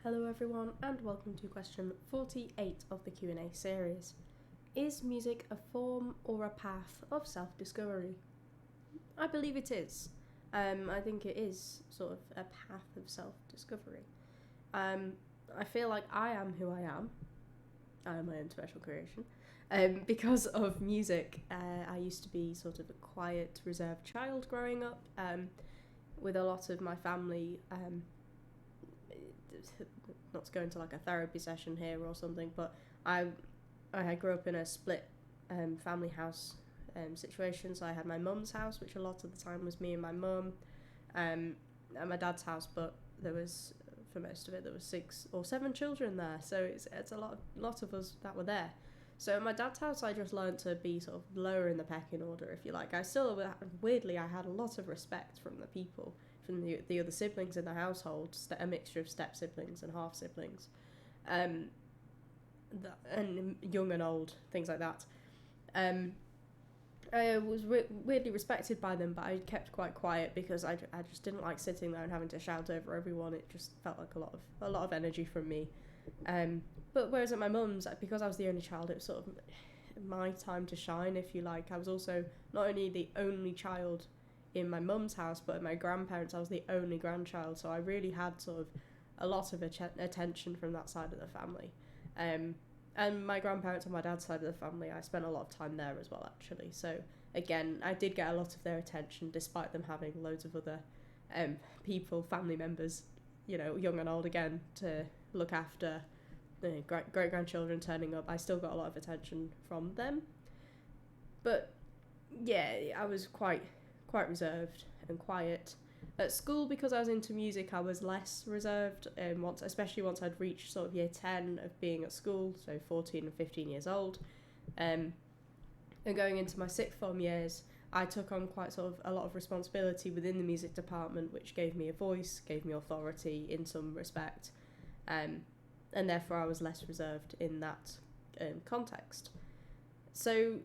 Hello everyone and welcome to question 48 of the Q&A series. Is music a form or a path of self-discovery? I believe it is. I think it is sort of a path of self-discovery. I feel like I am who I am. I am my own special creation. Because of music, I used to be sort of a quiet, reserved child growing up, with a lot of my family not to go into like a therapy session here or something, but I grew up in a split family house situation. So I had my mum's house, which a lot of the time was me and my mum, and my dad's house, but there was, for most of it, there was 6 or 7 children there. So it's a lot of us that were there. So at my dad's house, I just learned to be sort of lower in the pecking order, if you like. I still, weirdly, I had a lot of respect from the people, from the other siblings in the household, a mixture of step siblings and half siblings, and young and old, things like that. I was weirdly respected by them, but I kept quite quiet because I just didn't like sitting there and having to shout over everyone. It just felt like a lot of energy from me. But whereas at my mum's, because I was the only child, it was sort of my time to shine, if you like. I was also not only the only child in my mum's house, but at my grandparents, I was the only grandchild, so I really had sort of a lot of attention from that side of the family. And my grandparents on my dad's side of the family, I spent a lot of time there as well, actually. So again, I did get a lot of their attention, despite them having loads of other people, family members, young and old again, to look after. The great grandchildren turning up, I still got a lot of attention from them. But yeah, I was quite reserved and quiet. At school, because I was into music, I was less reserved, especially once I'd reached sort of year 10 of being at school, so 14 and 15 years old. And going into my sixth form years, I took on quite sort of a lot of responsibility within the music department, which gave me a voice, gave me authority in some respect, and therefore I was less reserved in that context. So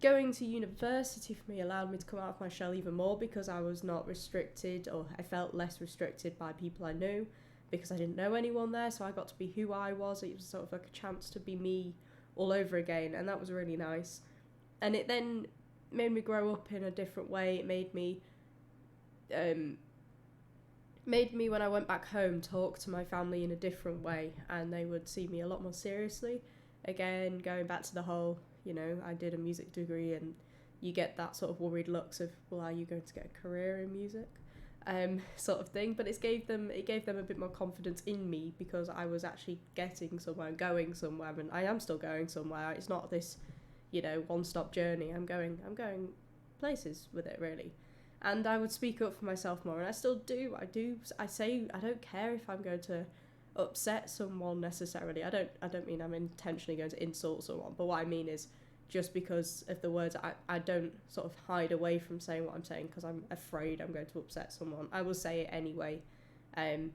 going to university for me allowed me to come out of my shell even more, because I was not restricted, or I felt less restricted by people I knew, because I didn't know anyone there, so I got to be who I was. It was sort of like a chance to be me all over again, and that was really nice. And it then made me grow up in a different way. It made me when I went back home, talk to my family in a different way, and they would see me a lot more seriously. Again, going back to the whole, I did a music degree, and you get that sort of worried looks of, well, are you going to get a career in music, sort of thing. But it gave them a bit more confidence in me, because I was actually getting somewhere and going somewhere, and I am still going somewhere. It's not this, one-stop journey. I'm going places with it, really. And I would speak up for myself more, and I still do. I say I don't care if I'm going to upset someone necessarily. I don't mean I'm intentionally going to insult someone, but what I mean is, just because of the words, I don't sort of hide away from saying what I'm saying because I'm afraid I'm going to upset someone. I will say it anyway, and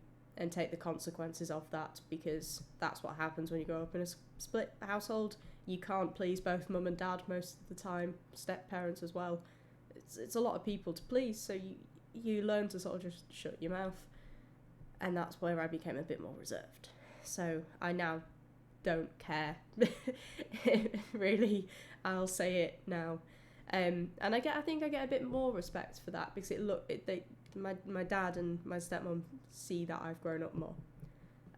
take the consequences of that, because that's what happens when you grow up in a split household. You can't please both mum and dad most of the time, step parents as well. It's a lot of people to please, so you learn to sort of just shut your mouth. And that's where I became a bit more reserved. So I now don't care. Really, I'll say it now. And I think I get a bit more respect for that, because my dad and my stepmom see that I've grown up more.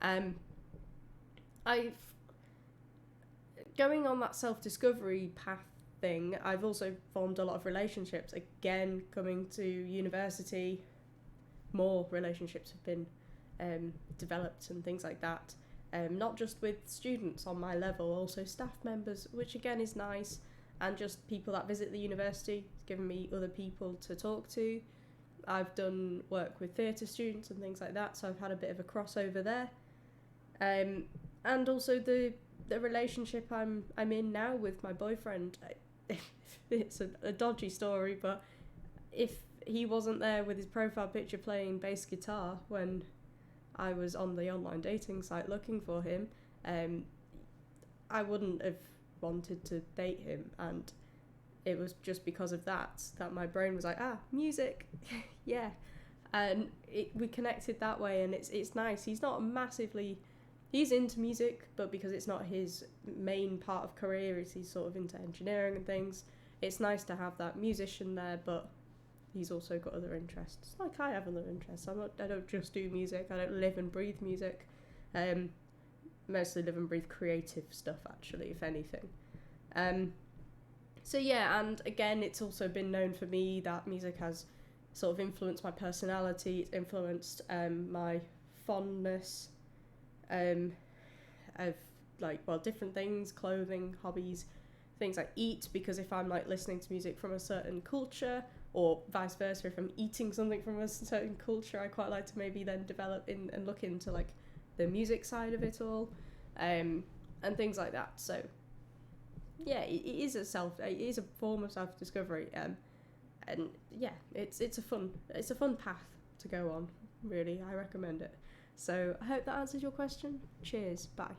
I've going on that self-discovery path thing, I've also formed a lot of relationships. Again, coming to university, more relationships have been developed and things like that, not just with students on my level, also staff members, which again is nice, and just people that visit the university. It's given me other people to talk to. I've done work with theatre students and things like that, so I've had a bit of a crossover there, and also the relationship I'm in now with my boyfriend. It's a dodgy story, but if he wasn't there with his profile picture playing bass guitar when I was on the online dating site looking for him, I wouldn't have wanted to date him. And it was just because of that my brain was like, music, yeah. and we connected that way, and it's nice. He's into music, but because it's not his main part of career, he's sort of into engineering and things. It's nice to have that musician there, but he's also got other interests. Like I have other interests. I don't just do music. I don't live and breathe music. Mostly live and breathe creative stuff, actually, if anything. So yeah, and again, it's also been known for me that music has sort of influenced my personality. It's influenced my fondness of different things, clothing, hobbies, things I eat, because if I'm like listening to music from a certain culture, or vice versa, if I'm eating something from a certain culture, I quite like to maybe then develop and look into like the music side of it all, and things like that. So yeah, it is a form of self-discovery, and yeah, it's a fun path to go on. Really, I recommend it. So I hope that answers your question. Cheers, bye.